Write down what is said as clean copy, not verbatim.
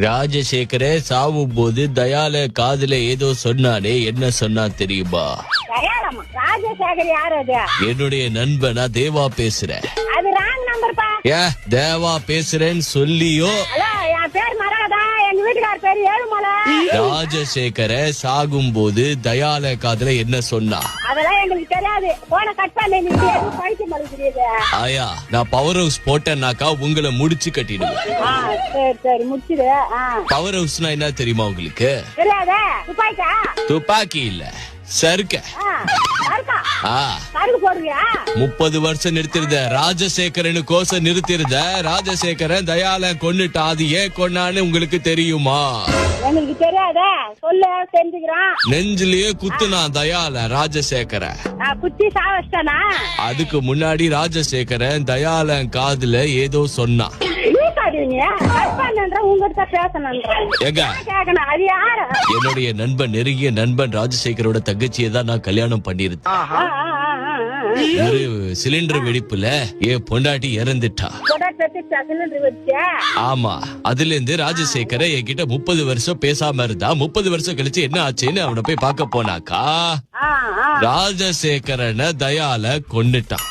ராஜசேகர சாவும் போது தயால காதுல ஏதோ சொன்னானே, என்ன சொன்னா தெரியுமா? ராஜசேகர் யாரு அது? என்னுடைய நண்பனா தேவா பேசுறேன். அது ராங் நம்பர் பா. தேவா பேசுறேன்னு சொல்லியோ? என் பேர் மரகதா, எங்க வீட்டுக்கார பேர் ஏழுமலை. ராஜசேகர சாகும் போது தயால காதுல என்ன சொன்னா? அதெல்லாம் எங்களுக்கு தெரியாது. போன கட் பண்ணி படிக்க மாட்டேங்குது. ஆயா, நான் பவர் ஹவுஸ் போட்டேன்னாக்கா உங்களை முடிச்சு கட்டிடுவேன். சரி முடிச்சிடு. பவர் ஹவுஸ்னா என்ன தெரியுமா உங்களுக்கு? தெரியாதே. துப்பாக்கா? துப்பாக்கி இல்ல, சருக்க. சருக்கு போடுறியா? 30 வருஷம் நிறுத்திருந்த ராஜசேகரனு கோச நிறுத்திருந்த ராஜசேகரன் தயால கொன்னுட்டா. அது ஏன் கொன்னான்னு உங்களுக்கு தெரியுமா? எங்களுக்கு தெரியாதே. சொல்ல தெரிஞ்சுக்கிறான். நெஞ்சிலேயே குத்துனா தயால ராஜசேகர. குத்தி சாவச்சானா? அதுக்கு முன்னாடி ராஜசேகரன் தயால காதுல ஏதோ சொன்னான். என்னுடைய நண்பன், நெருங்கிய நண்பன் ராஜசேகரோட தங்கச்சியை தான் நான் கல்யாணம் பண்ணிருந்தேன். ஒரு சிலிண்டர் வெடிப்புல என் பொண்டாட்டி இறந்துட்டா. ஆமா, அதுல இருந்து ராஜசேகர என்கிட்ட 30 வருஷம் பேசாம இருந்தா. 30 வருஷம் கழிச்சு என்ன ஆச்சுன்னு அவனை போய் பார்க்க போனாக்கா ராஜசேகரனை தயால கொன்னுட்டான்.